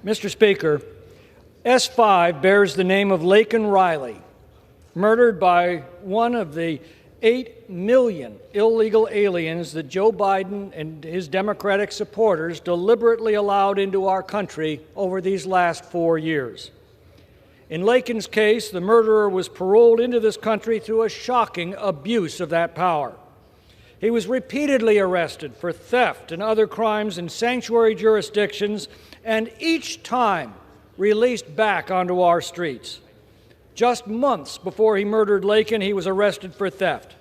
Mr. Speaker, S5 bears the name of Laken Riley, murdered by one of the 8 million illegal aliens that Joe Biden and his Democratic supporters deliberately allowed into our country over these last 4 years. In Laken's case, the murderer was paroled into this country through a shocking abuse of that power. He was repeatedly arrested for theft and other crimes in sanctuary jurisdictions, and each time released back onto our streets. Just months before he murdered Laken, he was arrested for theft.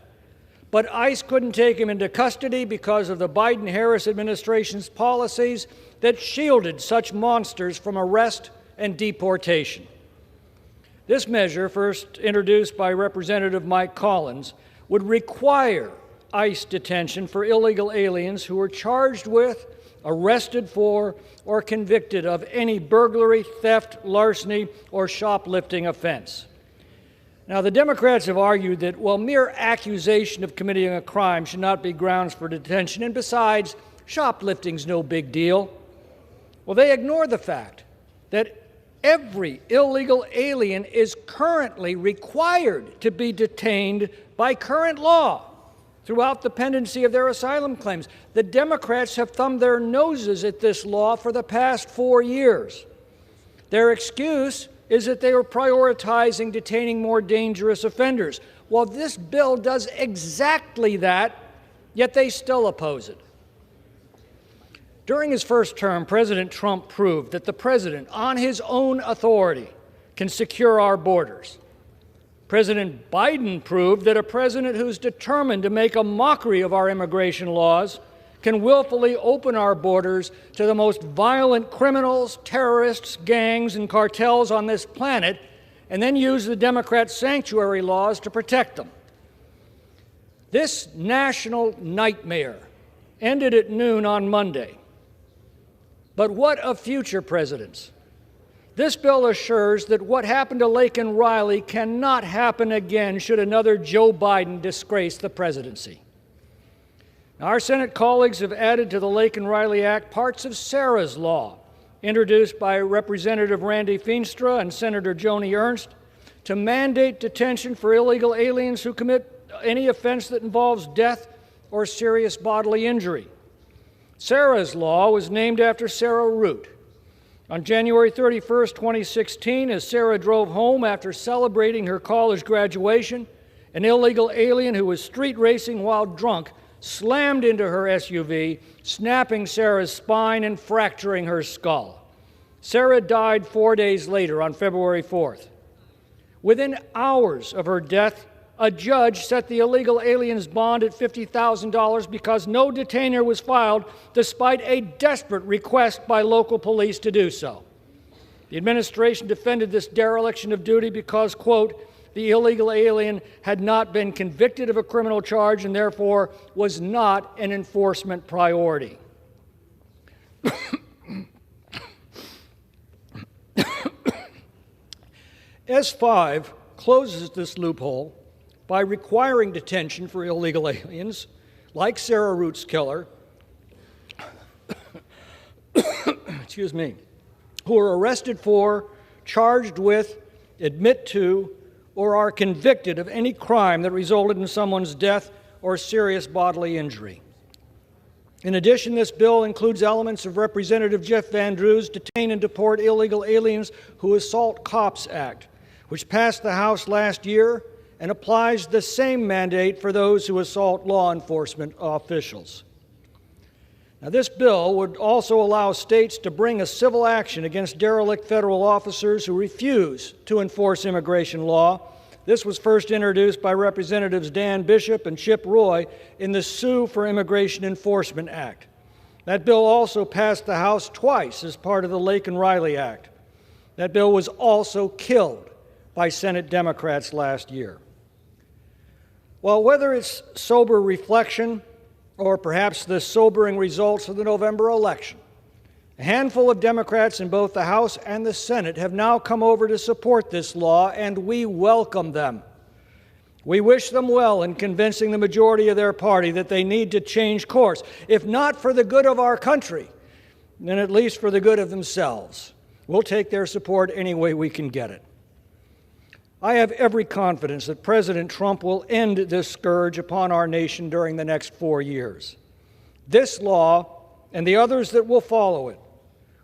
But ICE couldn't take him into custody because of the Biden-Harris administration's policies that shielded such monsters from arrest and deportation. This measure, first introduced by Representative Mike Collins, would require ICE detention for illegal aliens who were charged with, arrested for, or convicted of any burglary, theft, larceny, or shoplifting offense. Now, the Democrats have argued that, well, mere accusation of committing a crime should not be grounds for detention, and besides, shoplifting's no big deal. Well, they ignore the fact that every illegal alien is currently required to be detained by current law throughout the pendency of their asylum claims. The Democrats have thumbed their noses at this law for the past 4 years. Their excuse is that they are prioritizing detaining more dangerous offenders. Well, this bill does exactly that, yet they still oppose it. During his first term, President Trump proved that the president, on his own authority, can secure our borders. President Biden proved that a president who's determined to make a mockery of our immigration laws can willfully open our borders to the most violent criminals, terrorists, gangs, and cartels on this planet, and then use the Democrat sanctuary laws to protect them. This national nightmare ended at noon on Monday. But what of future presidents? This bill assures that what happened to Laken Riley cannot happen again should another Joe Biden disgrace the presidency. Now, our Senate colleagues have added to the Laken Riley Act parts of Sarah's law, introduced by Representative Randy Feenstra and Senator Joni Ernst, to mandate detention for illegal aliens who commit any offense that involves death or serious bodily injury. Sarah's law was named after Sarah Root. On January 31, 2016, as Sarah drove home after celebrating her college graduation, an illegal alien who was street racing while drunk slammed into her SUV, snapping Sarah's spine and fracturing her skull. Sarah died 4 days later on February 4th. Within hours of her death, a judge set the illegal alien's bond at $50,000 because no detainer was filed, despite a desperate request by local police to do so. The administration defended this dereliction of duty because, quote, the illegal alien had not been convicted of a criminal charge and therefore was not an enforcement priority. S5 closes this loophole by requiring detention for illegal aliens, like Sarah Root's killer, excuse me, who are arrested for, charged with, admit to, or are convicted of any crime that resulted in someone's death or serious bodily injury. In addition, this bill includes elements of Representative Jeff Van Drew's Detain and Deport Illegal Aliens Who Assault Cops Act, which passed the House last year and applies the same mandate for those who assault law enforcement officials. Now, this bill would also allow states to bring a civil action against derelict federal officers who refuse to enforce immigration law. This was first introduced by Representatives Dan Bishop and Chip Roy in the Sue for Immigration Enforcement Act. That bill also passed the House twice as part of the Laken Riley Act. That bill was also killed by Senate Democrats last year. Well, whether it's sober reflection or perhaps the sobering results of the November election, a handful of Democrats in both the House and the Senate have now come over to support this law, and we welcome them. We wish them well in convincing the majority of their party that they need to change course, if not for the good of our country, then at least for the good of themselves. We'll take their support any way we can get it. I have every confidence that President Trump will end this scourge upon our nation during the next 4 years. This law, and the others that will follow it,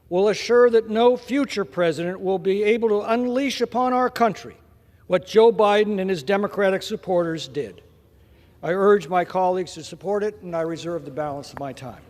will assure that no future president will be able to unleash upon our country what Joe Biden and his Democratic supporters did. I urge my colleagues to support it, and I reserve the balance of my time.